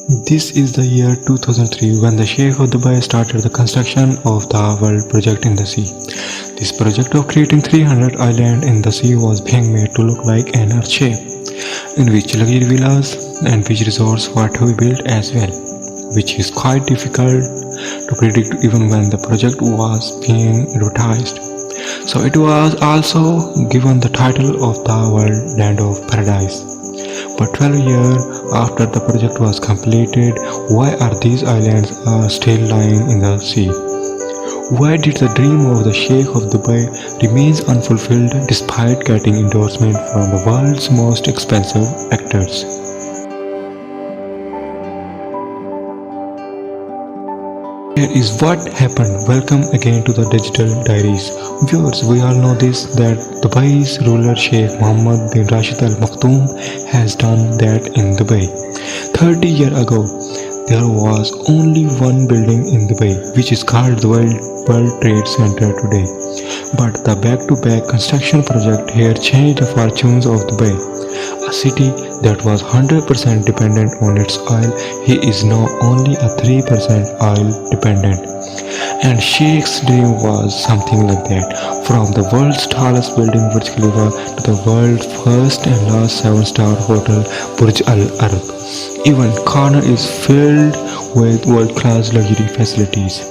This is the year 2003 when the Sheikh of Dubai started the construction of the World Project in the sea. This project of creating 300 islands in the sea was being made to look like an Earth shape, in which luxury villas and beach resorts were to be built as well, which is quite difficult to predict even when the project was being advertised. So it was also given the title of the World Land of Paradise. But 12 years after the project was completed, why are these islands still lying in the sea? Why did the dream of the Sheikh of Dubai remains unfulfilled despite getting endorsement from the world's most expensive actors? Here is what happened. Welcome again to the Digital Diaries. Viewers, we all know this that Dubai's ruler Sheikh Mohammed bin Rashid Al Maktoum has done that in Dubai. 30 years ago, there was only one building in Dubai, which is called the World Trade Center today. But the back-to-back construction project here changed the fortunes of Dubai. A city that was 100% dependent on its oil, he is now only a 3% oil dependent. And Sheikh's dream was something like that. From the world's tallest building Burj Khalifa to the world's first and last 7-star hotel Burj Al Arab. Even corner is filled with world-class luxury facilities.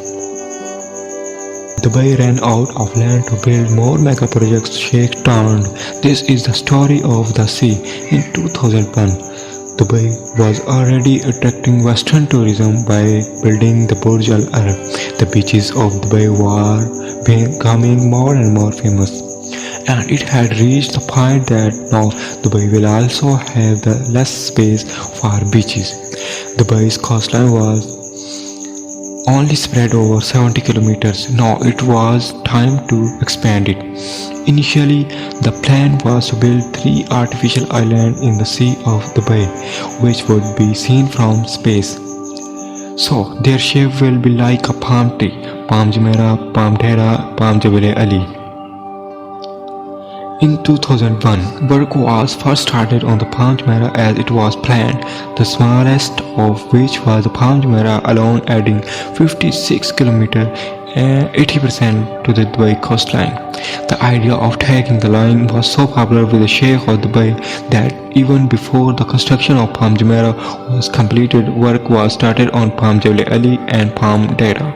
Dubai ran out of land to build more mega projects. Sheikh turned. This is the story of the sea. In 2001, Dubai was already attracting Western tourism by building the Burj Al Arab. The beaches of Dubai were becoming more and more famous, and it had reached the point that now Dubai will also have the less space for beaches. Dubai's coastline was only spread over 70 kilometers. Now it was time to expand it. Initially, the plan was to build 3 artificial islands in the Sea of Dubai, which would be seen from space. So their shape will be like a palm tree, Palm Jumeirah, Palm Dera, Palm Jebel Ali. In 2001, work was first started on the Palm Jumeirah as it was planned, the smallest of which was the Palm Jumeirah alone, adding 56 km and 80% to the Dubai coastline. The idea of tagging the line was so popular with the Sheikh of Dubai that even before the construction of Palm Jumeirah was completed, work was started on Palm Jebel Ali and Palm Dera.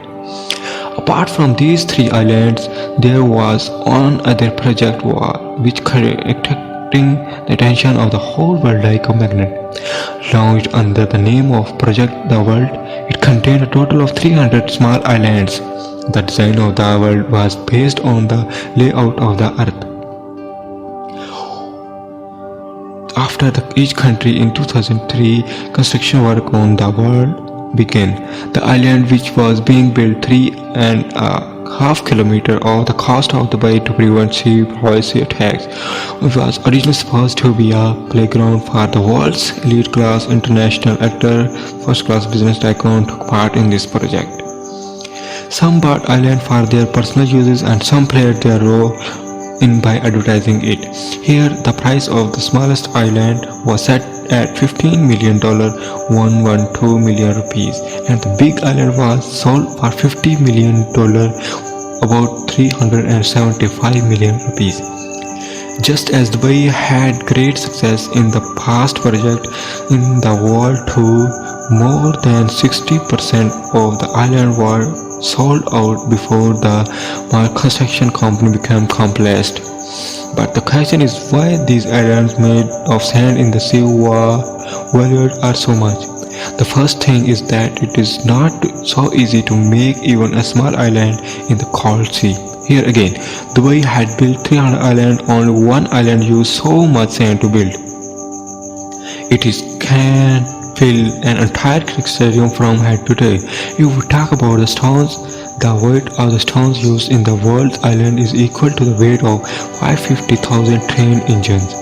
Apart from these 3 islands, there was one other project which attracting the attention of the whole world like a magnet. Launched under the name of Project The World, it contained a total of 300 small islands. The design of the world was based on the layout of the earth. After each country in 2003, construction work on the world began. The island, which was being built 3.5 kilometers off the coast of Dubai to prevent sea piracy attacks, was originally supposed to be a playground for the world's elite class international actor. First-class business tycoon took part in this project. Some bought island for their personal uses and some played their role in by advertising it. Here, the price of the smallest island was set at $15 million, 112 million rupees, and the big island was sold for $50 million, about 375 million rupees. Just as Dubai had great success in the past project in the world too, more than 60% of the island were sold out before the construction company became complacent. But the question is why these islands made of sand in the sea were valued so much. The first thing is that it is not so easy to make even a small island in the cold sea. Here again, Dubai had built 300 islands, only one island used so much sand to build. It can fill an entire cricket stadium from head to toe. If we talk about the stones, the weight of the stones used in the world's island is equal to the weight of 550,000 train engines.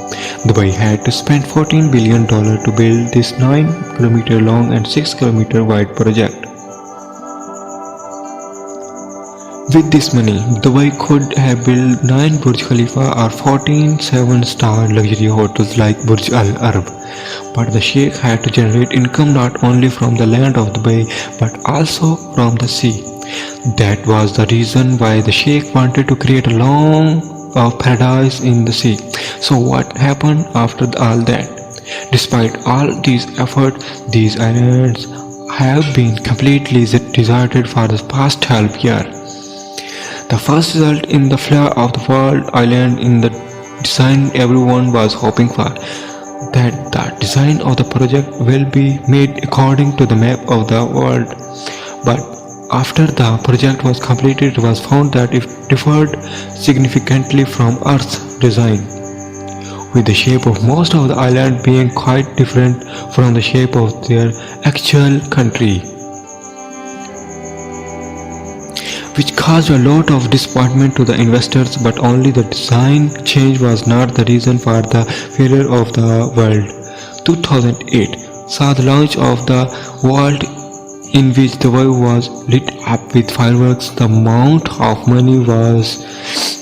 Dubai had to spend $14 billion to build this 9 km long and 6 km wide project. With this money, Dubai could have built 9 Burj Khalifa or 14 7-star luxury hotels like Burj Al Arab. But the Sheikh had to generate income not only from the land of Dubai but also from the sea. That was the reason why the Sheikh wanted to create a long of paradise in the sea. So what happened after all that? Despite all these efforts, these islands have been completely deserted for the past 12 years. The first result in the flower of the world island in the design everyone was hoping for, that the design of the project will be made according to the map of the world. But after the project was completed, it was found that it differed significantly from Earth's design, with the shape of most of the island being quite different from the shape of their actual country, which caused a lot of disappointment to the investors. But only the design change was not the reason for the failure of the world. 2008 saw the launch of the world in which the world was lit up with fireworks. The amount of money was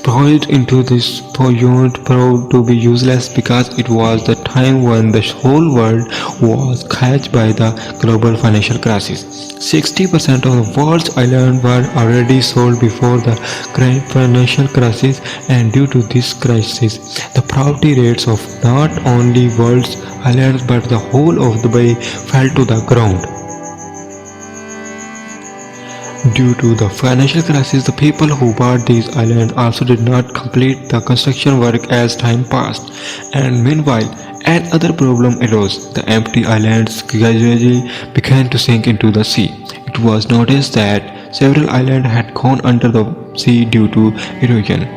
poured into this project proved to be useless because it was the time when the whole world was catched by the global financial crisis. 60% of the world's islands were already sold before the great financial crisis, and due to this crisis, the property rates of not only world's islands but the whole of Dubai fell to the ground. Due to the financial crisis, the people who bought these islands also did not complete the construction work as time passed, and meanwhile, another problem arose. The empty islands gradually began to sink into the sea. It was noticed that several islands had gone under the sea due to erosion,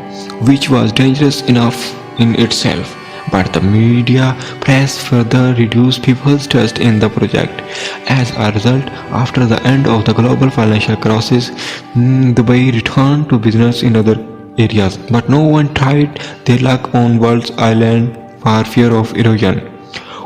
which was dangerous enough in itself. But the media press further reduced people's trust in the project. As a result, after the end of the global financial crisis, Dubai returned to business in other areas, but no one tried their luck on World's Island for fear of erosion.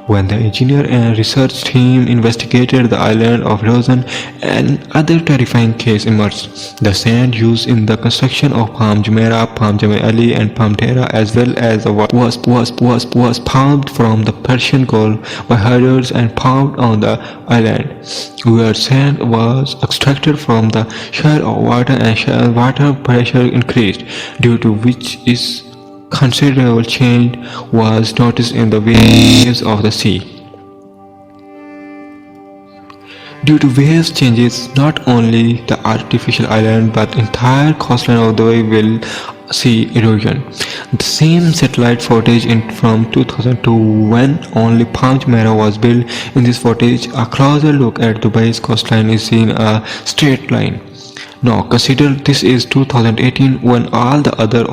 When the engineer and research team investigated the island of erosion, another terrifying case emerged. The sand used in the construction of Palm Jumeirah, Palm Ali, and Palm Dera, as well as the was pumped from the Persian Gulf by herders and pumped on the island, where sand was extracted from the shore of water, and water pressure increased, due to which is considerable change was noticed in the waves of the sea. Due to waves changes, not only the artificial island but entire coastline of the Dubai will see erosion. The same satellite footage from 2002, when only Palm Jumeirah was built. In this footage, a closer look at Dubai's coastline is seen a straight line. Now consider this is 2018, when all the other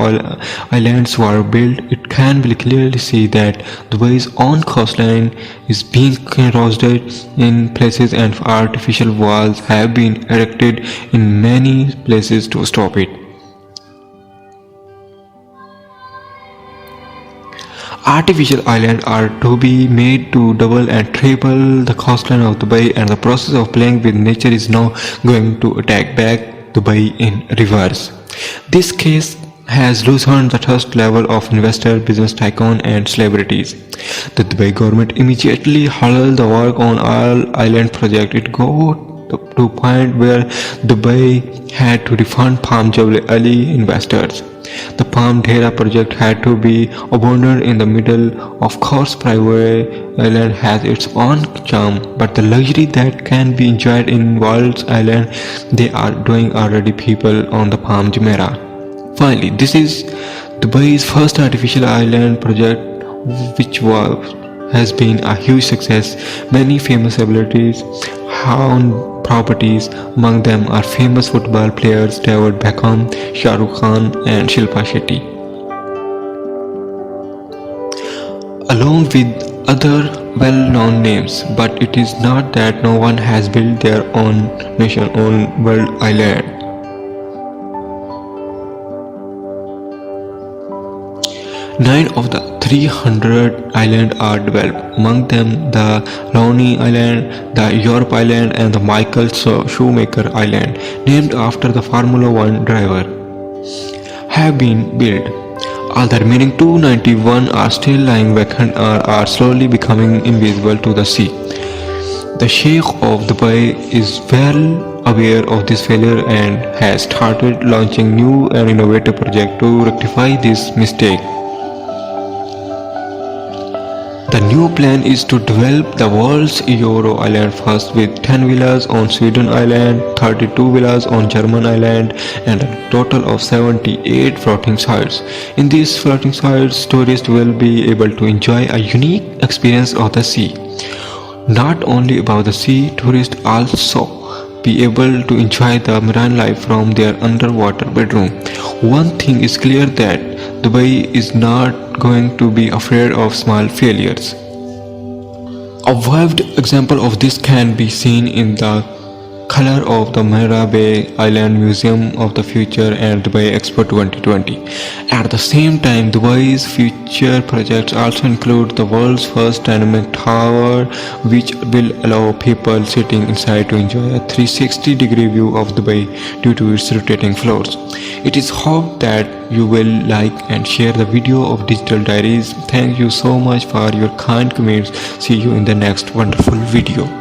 islands were built. It can be clearly see that Dubai's own coastline is being eroded in places, and artificial walls have been erected in many places to stop it. Artificial islands are to be made to double and triple the coastline of Dubai, and the process of playing with nature is now going to attack back Dubai in reverse. This case has loosened the trust level of investor, business tycoon, and celebrities. The Dubai government immediately halted the work on all island project. It got to a point where Dubai had to refund Palm Ali investors. The Palm Dera project had to be abandoned in the middle. Of course, private island has its own charm, but the luxury that can be enjoyed in World's Island, they are doing already people on the Palm Jumeirah. Finally, this is Dubai's first artificial island project, which has been a huge success. Many famous celebrities own properties. Among them are famous football players David Beckham, Shah Rukh Khan, and Shilpa Shetty, along with other well-known names. But it is not that no one has built their own nation on World Island. Nine of the 300 islands are developed, among them the Lonely Island, the Europe Island, and the Michael Schumacher Island, named after the Formula One driver, have been built. All the remaining 291 are still lying vacant or are slowly becoming invisible to the sea. The Sheikh of Dubai is well aware of this failure and has started launching new and innovative projects to rectify this mistake. The new plan is to develop the world's Euro island first with 10 villas on Sweden Island, 32 villas on German Island, and a total of 78 floating sites. In these floating sites, tourists will be able to enjoy a unique experience of the sea. Not only about the sea, tourists also be able to enjoy the marine life from their underwater bedroom. One thing is clear that Dubai is not going to be afraid of small failures. A vivid example of this can be seen in the color of the Marina Bay Island Museum of the Future and Dubai Expo 2020. At the same time, Dubai's future projects also include the world's first dynamic tower, which will allow people sitting inside to enjoy a 360-degree view of Dubai due to its rotating floors. It is hoped that you will like and share the video of Digital Diaries. Thank you so much for your kind comments. See you in the next wonderful video.